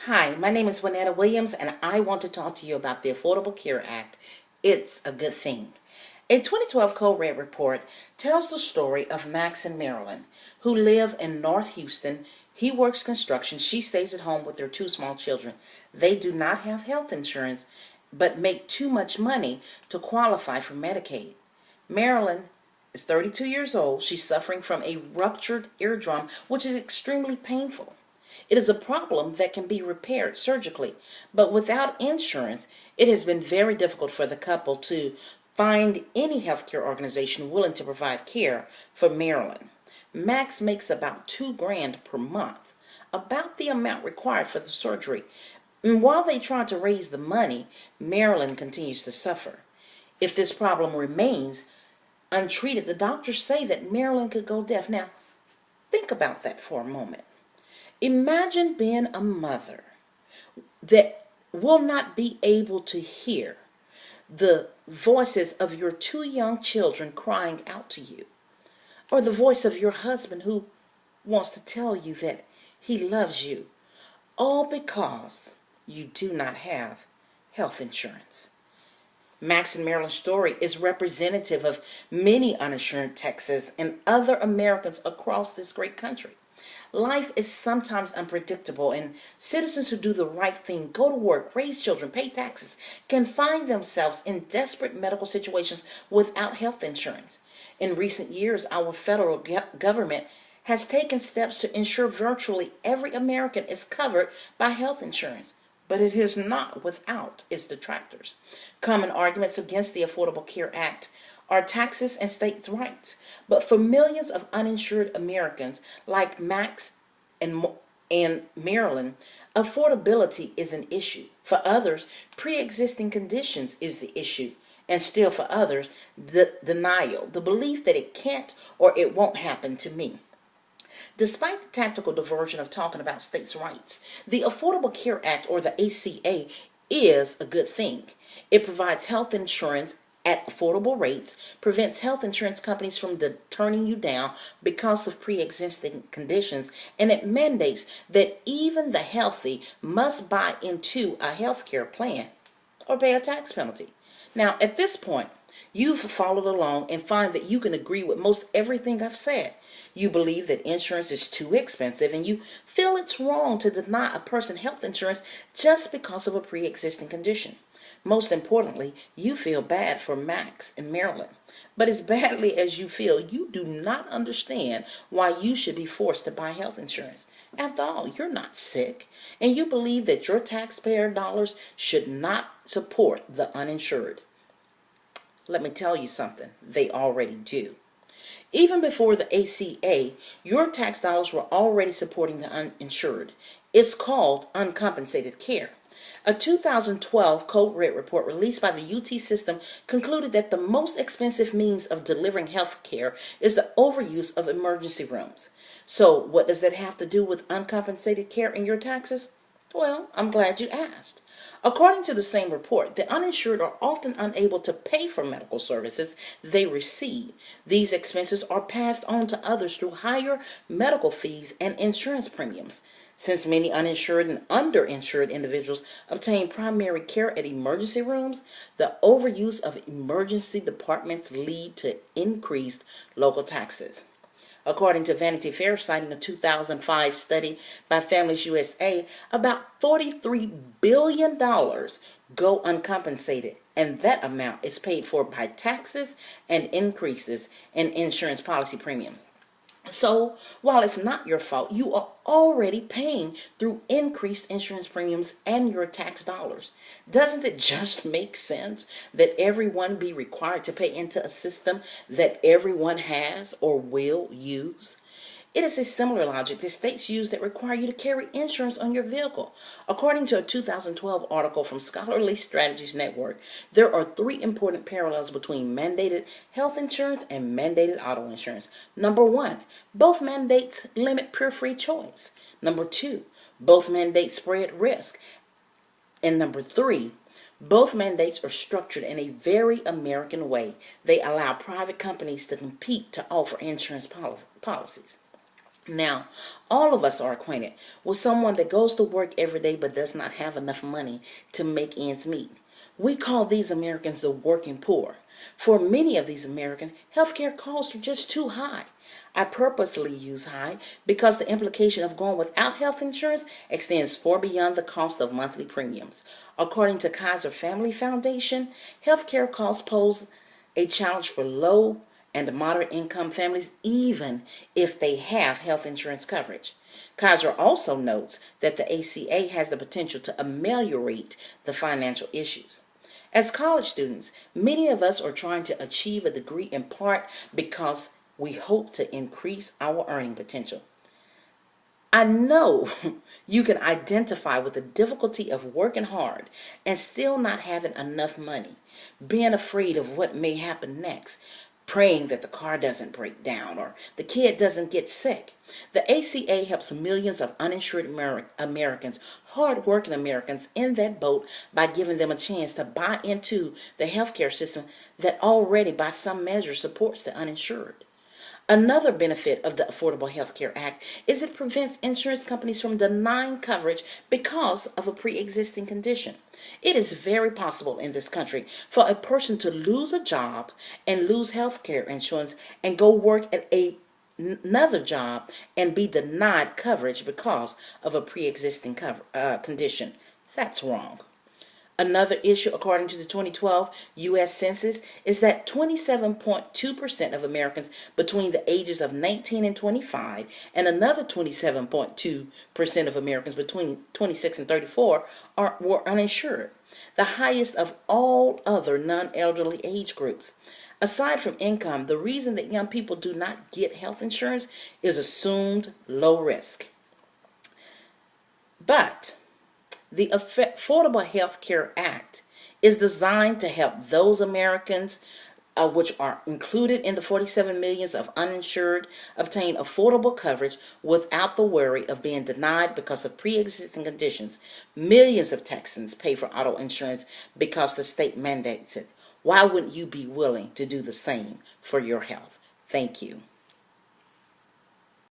Hi, my name is Winetta Williams, and I want to talk to you about the Affordable Care Act. It's a good thing. A 2012 Code Red report tells the story of Max and Marilyn, who live in North Houston. He works construction. She stays at home with their two small children. They do not have health insurance, but make too much money to qualify for Medicaid. Marilyn is 32 years old. She's suffering from a ruptured eardrum, which is extremely painful. It is a problem that can be repaired surgically, but without insurance, it has been very difficult for the couple to find any healthcare organization willing to provide care for Marilyn. Max makes about $2,000 per month, about the amount required for the surgery. And while they try to raise the money, Marilyn continues to suffer. If this problem remains untreated, the doctors say that Marilyn could go deaf. Now, think about that for a moment. Imagine being a mother that will not be able to hear the voices of your two young children crying out to you, or the voice of your husband who wants to tell you that he loves you, all because you do not have health insurance. Max and Marilyn's story is representative of many uninsured Texans and other Americans across this great country. Life is sometimes unpredictable, and citizens who do the right thing, go to work, raise children, pay taxes, can find themselves in desperate medical situations without health insurance. In recent years, our federal government has taken steps to ensure virtually every American is covered by health insurance, but it is not without its detractors. Common arguments against the Affordable Care Act are taxes and states' rights. But for millions of uninsured Americans like Max and Marilyn, affordability is an issue. For others, pre-existing conditions is the issue. And still for others, the denial, the belief that it can't or it won't happen to me. Despite the tactical diversion of talking about states' rights, the Affordable Care Act, or the ACA, is a good thing. It provides health insurance at affordable rates, prevents health insurance companies from turning you down because of pre-existing conditions, and it mandates that even the healthy must buy into a health care plan or pay a tax penalty. Now, at this point, you've followed along and find that you can agree with most everything I've said. You believe that insurance is too expensive, and you feel it's wrong to deny a person health insurance just because of a pre-existing condition. Most importantly, you feel bad for Max and Marilyn. But as badly as you feel, you do not understand why you should be forced to buy health insurance. After all, you're not sick, and you believe that your taxpayer dollars should not support the uninsured. Let me tell you something, they already do. Even before the ACA, your tax dollars were already supporting the uninsured. It's called uncompensated care. A 2012 Code Red report released by the UT system concluded that the most expensive means of delivering health care is the overuse of emergency rooms. So what does that have to do with uncompensated care in your taxes? Well, I'm glad you asked. According to the same report, the uninsured are often unable to pay for medical services they receive. These expenses are passed on to others through higher medical fees and insurance premiums. Since many uninsured and underinsured individuals obtain primary care at emergency rooms, the overuse of emergency departments lead to increased local taxes. According to Vanity Fair, citing a 2005 study by Families USA, about $43 billion go uncompensated, and that amount is paid for by taxes and increases in insurance policy premiums. So, while it's not your fault, you are already paying through increased insurance premiums and your tax dollars. Doesn't it just make sense that everyone be required to pay into a system that everyone has or will use? It is a similar logic that states use that require you to carry insurance on your vehicle. According to a 2012 article from Scholarly Strategies Network, there are three important parallels between mandated health insurance and mandated auto insurance. Number one, both mandates limit pure free choice. Number two, both mandates spread risk. And number three, both mandates are structured in a very American way. They allow private companies to compete to offer insurance policies. Now, all of us are acquainted with someone that goes to work every day but does not have enough money to make ends meet. We call these Americans the working poor. For many of these Americans, healthcare costs are just too high. I purposely use high because the implication of going without health insurance extends far beyond the cost of monthly premiums. According to Kaiser Family Foundation, healthcare costs pose a challenge for low and moderate income families, even if they have health insurance coverage. Kaiser also notes that the ACA has the potential to ameliorate the financial issues. As college students, many of us are trying to achieve a degree in part because we hope to increase our earning potential. I know you can identify with the difficulty of working hard and still not having enough money, being afraid of what may happen next, praying that the car doesn't break down or the kid doesn't get sick. The ACA helps millions of uninsured Americans, hard-working Americans in that boat by giving them a chance to buy into the healthcare system that already by some measure supports the uninsured. Another benefit of the Affordable Health Care Act is it prevents insurance companies from denying coverage because of a pre-existing condition. It is very possible in this country for a person to lose a job and lose health care insurance and go work at another job and be denied coverage because of a pre-existing condition. That's wrong. Another issue, according to the 2012 U.S. Census, is that 27.2% of Americans between the ages of 19 and 25, and another 27.2% of Americans between 26 and 34 were uninsured, the highest of all other non-elderly age groups. Aside from income, the reason that young people do not get health insurance is assumed low risk. But the Affordable Health Care Act is designed to help those Americans, which are included in the 47 millions of uninsured, obtain affordable coverage without the worry of being denied because of pre-existing conditions. Millions of Texans pay for auto insurance because the state mandates it. Why wouldn't you be willing to do the same for your health? Thank you.